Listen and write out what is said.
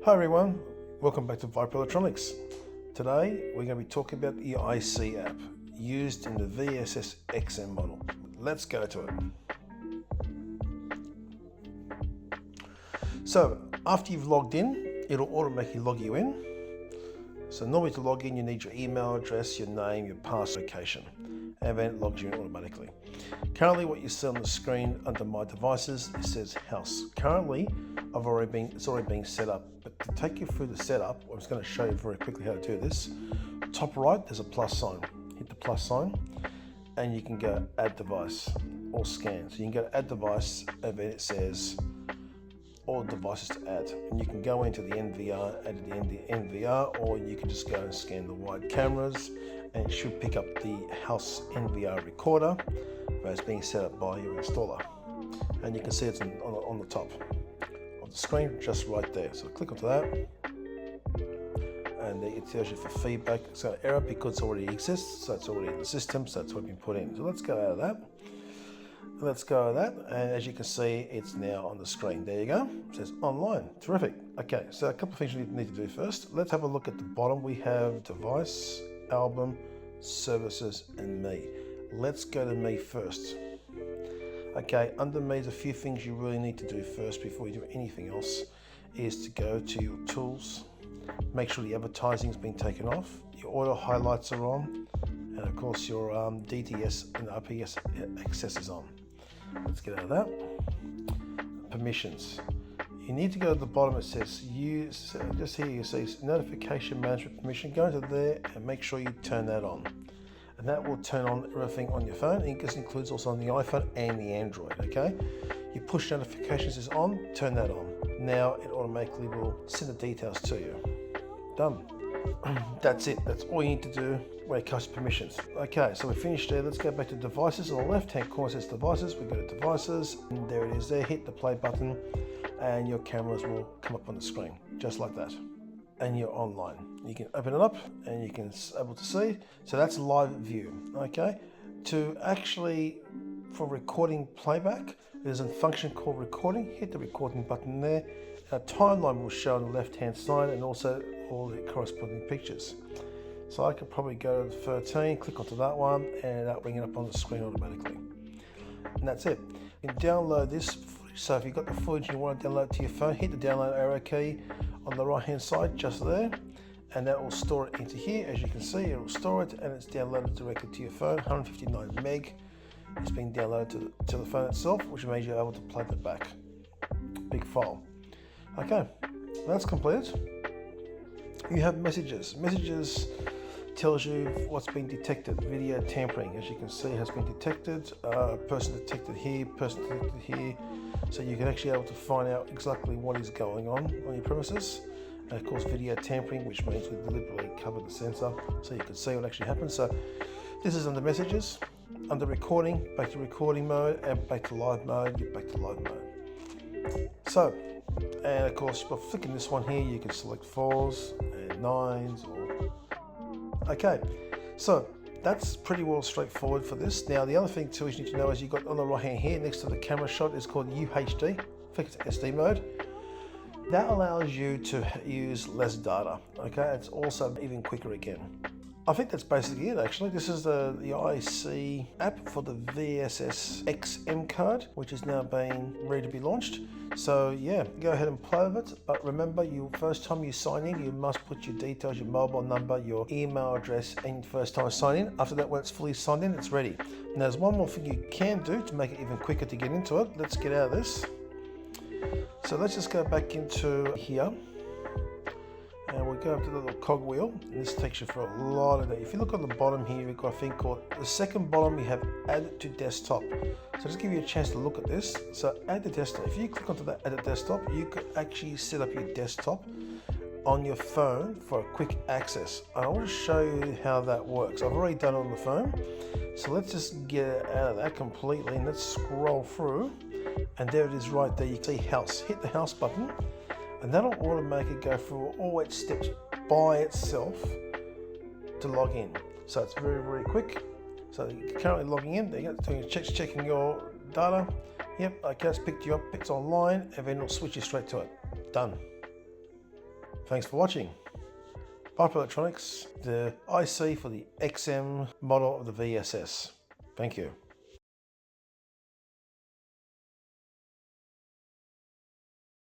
Hi everyone, welcome back to Viper Electronics. Today we're going to be talking about the iCSee app used in the VSS XM model. Let's go to it. So after you've logged in, it'll automatically log you in. So normally to log in you need your email address, your name, your password, location, and then it logs you in automatically. Currently what you see on the screen under my devices, it says house. Currently it's already been set up, but to take you through the setup, I'm just going to show you very quickly how to do this. Top right there's a plus sign, hit the plus sign and you can go add device or scan. So you can go to add device and then it says all devices to add, and you can go into the NVR, add the NVR, or you can just go and scan the wide cameras and it should pick up the house NVR recorder that's being set up by your installer, and you can see it's on the top of the screen just right there. So click onto that and it tells you for feedback. It's got an error because it already exists, so it's already in the system, so it's already been put in. So let's go out of that. Let's go with that, and as you can see it's now on the screen. There you go, it says online. Terrific. Okay, so a couple of things you need to do first. Let's have a look at the bottom. We have device, album, services and me. Let's go to me first. Okay, under me there's a few things you really need to do first before you do anything else, is to go to your tools, make sure the advertising has been taken off, your auto highlights are on, and of course your DTS and RPS access is on. Let's get out of that. Permissions. You need to go to the bottom. It says use, just here you see notification management permission. Go into there and make sure you turn that on. And that will turn on everything on your phone. This includes also on the iPhone and the Android, okay? Your push notifications is on, turn that on. Now it automatically will send the details to you. Done. That's it. That's all you need to do when it comes to permissions. Okay, so we're finished there. Let's go back to devices. On the left hand corner says devices. We go to devices and there it is there. Hit the play button and your cameras will come up on the screen just like that, and you're online. You can open it up and you can able to see. So that's live view. Okay, to actually for recording playback, there's a function called recording. Hit the recording button there. A timeline will show on the left hand side and also all the corresponding pictures. So I could probably go to 13, click onto that one, and that'll bring it up on the screen automatically. And that's it. You can download this footage. So if you've got the footage and you want to download it to your phone, hit the download arrow key on the right hand side just there, and that will store it into here. As you can see, it will store it and it's downloaded directly to your phone. 159 meg is being downloaded to the phone itself, which means you're able to play that back. Big file. Okay, that's completed. You have messages. Messages tells you what's been detected. Video tampering, as you can see, has been detected. Person detected here, person detected here. So you can actually able to find out exactly what is going on your premises. And of course, video tampering, which means we deliberately cover the sensor so you can see what actually happens. So this is under messages. Under recording, back to recording mode, and back to live mode, you're back to live mode. So, and of course by flicking this one here you can select 4s and 9s or... Okay, so that's pretty well straightforward for this. Now the other thing too is you need to know is you've got on the right hand here next to the camera shot is called UHD, flick it to SD mode. That allows you to use less data, okay? It's also even quicker again. I think that's basically it actually. This is the iCSee app for the VSS XM card, which is now being ready to be launched. So yeah, go ahead and play with it. But remember, first time you sign in, you must put your details, your mobile number, your email address, and first time sign in. After that, when it's fully signed in, it's ready. Now there's one more thing you can do to make it even quicker to get into it. Let's get out of this. So let's just go back into here. And we'll go up to the little cog wheel, and this takes you for a lot of that. If you look on the bottom here, we've got a thing called the second bottom. You have add to desktop. So just give you a chance to look at this. So add to desktop. If you click onto that add to desktop, you could actually set up your desktop on your phone for a quick access. And I want to show you how that works. I've already done it on the phone. So let's just get it out of that completely, and let's scroll through. And there it is right there. You can see house. Hit the house button. And that'll automatically go through all its steps by itself to log in. So it's very, very quick. So you're currently logging in, there you go, checking your data. Yep, okay, it's picked you up, it's online, and then it'll switch you straight to it. Done. Thanks for watching. Piper Electronics, the iCSee for the XM model of the VSS. Thank you.